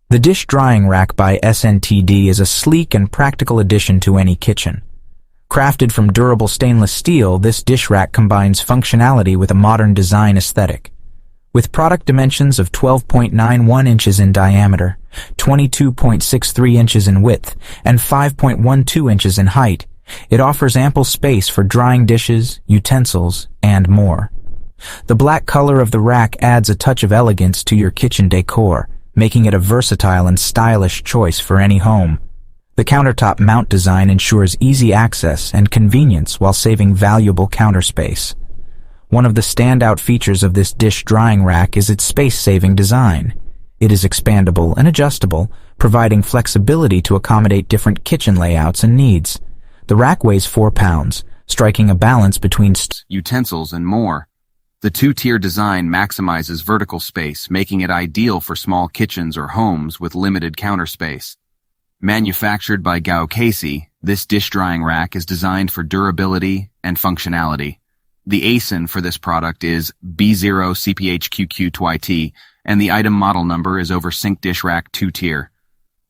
The dish drying rack by SNTD is a sleek and practical addition to any kitchen. Crafted from durable stainless steel, this dish rack combines functionality with a modern design aesthetic. With product dimensions of 12.91 inches in diameter, 22.63 inches in width, and 5.12 inches in height, it offers ample space for drying dishes, utensils, and more. The black color of the rack adds a touch of elegance to your kitchen decor, making it a versatile and stylish choice for any home. The countertop mount design ensures easy access and convenience while saving valuable counter space. One of the standout features of this dish drying rack is its space-saving design. It is expandable and adjustable, providing flexibility to accommodate different kitchen layouts and needs. The rack weighs 4 pounds, striking a balance between utensils and more. The two-tier design maximizes vertical space, making it ideal for small kitchens or homes with limited counter space. Manufactured by Casey, this dish drying rack is designed for durability and functionality. The ASIN for this product is B0CPHQQ2IT, and the item model number is over Sink Dish Rack 2-tier.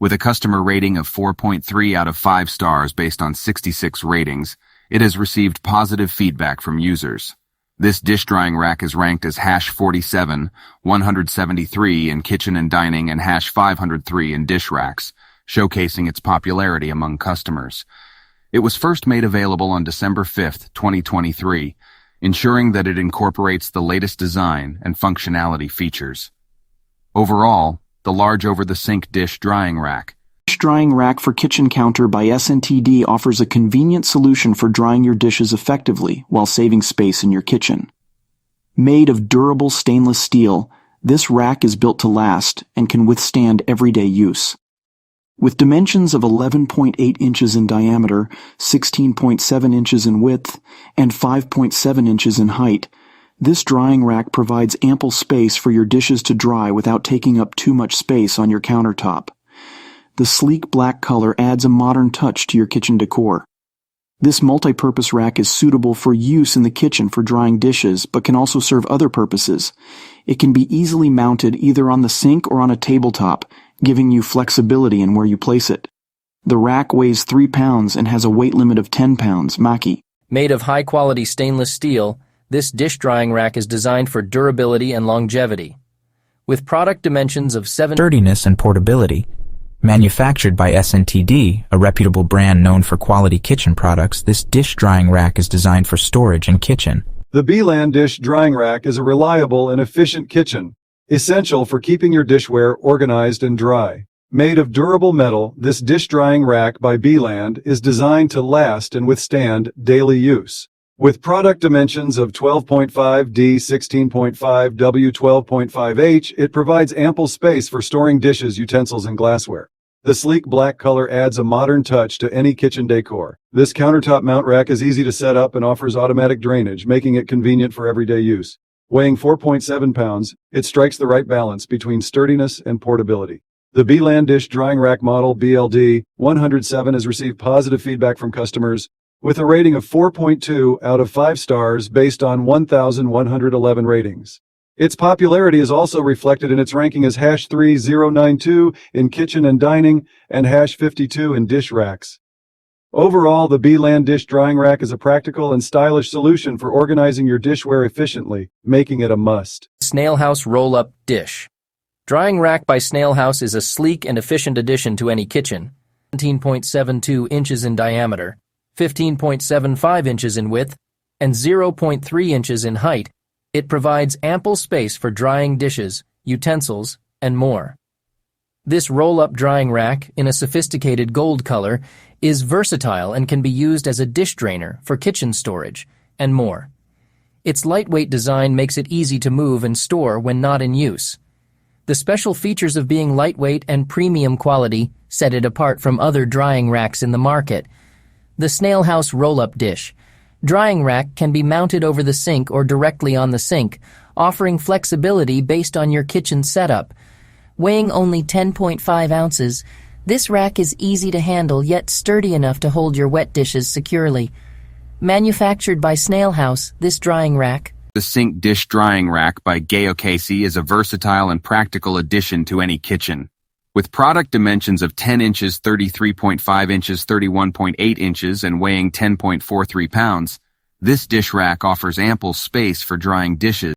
With a customer rating of 4.3 out of 5 stars based on 66 ratings, it has received positive feedback from users. This dish drying rack is ranked as #47, 173 in kitchen and dining, and #503 in dish racks, showcasing its popularity among customers. It was first made available on December 5, 2023, ensuring that it incorporates the latest design and functionality features. Overall, the large over-the-sink dish drying rack. Dish drying rack for kitchen counter by SNTD offers a convenient solution for drying your dishes effectively while saving space in your kitchen. Made of durable stainless steel, this rack is built to last and can withstand everyday use. With dimensions of 11.8 inches in diameter, 16.7 inches in width, and 5.7 inches in height, this drying rack provides ample space for your dishes to dry without taking up too much space on your countertop. The sleek black color adds a modern touch to your kitchen decor. This multi-purpose rack is suitable for use in the kitchen for drying dishes, but can also serve other purposes. It can be easily mounted either on the sink or on a tabletop, giving you flexibility in where you place it. The rack weighs 3 pounds and has a weight limit of 10 pounds, Maki. Made of high-quality stainless steel, this dish drying rack is designed for durability and longevity. With product dimensions of 7 sturdiness and portability. Manufactured by SNTD, a reputable brand known for quality kitchen products, this dish drying rack is designed for storage and kitchen. The Beeland dish drying rack is a reliable and efficient kitchen, essential for keeping your dishware organized and dry. Made of durable metal, this dish drying rack by Beeland is designed to last and withstand daily use. With product dimensions of 12.5D, 16.5W, 12.5H, it provides ample space for storing dishes, utensils, and glassware. The sleek black color adds a modern touch to any kitchen decor. This countertop mount rack is easy to set up and offers automatic drainage, making it convenient for everyday use. Weighing 4.7 pounds, it strikes the right balance between sturdiness and portability. The Beeland Dish Drying Rack Model BLD 107 has received positive feedback from customers, with a rating of 4.2 out of 5 stars based on 1,111 ratings. Its popularity is also reflected in its ranking as #3092 in kitchen and dining and #52 in dish racks. Overall, the Beeland Dish Drying Rack is a practical and stylish solution for organizing your dishware efficiently, making it a must. Snail House Roll-Up Dish Drying Rack by Snail House is a sleek and efficient addition to any kitchen. 17.72 inches in diameter, 15.75 inches in width, and 0.3 inches in height. It provides ample space for drying dishes, utensils, and more. This roll-up drying rack, in a sophisticated gold color, is versatile and can be used as a dish drainer for kitchen storage, and more. Its lightweight design makes it easy to move and store when not in use. The special features of being lightweight and premium quality set it apart from other drying racks in the market. The Snail House Roll-Up Dish Drying rack can be mounted over the sink or directly on the sink, offering flexibility based on your kitchen setup. Weighing only 10.5 ounces, this rack is easy to handle yet sturdy enough to hold your wet dishes securely. Manufactured by Snail House, this drying rack. The Sink Dish Drying Rack by Casey is a versatile and practical addition to any kitchen. With product dimensions of 10 inches, 33.5 inches, 31.8 inches, and weighing 10.43 pounds, this dish rack offers ample space for drying dishes.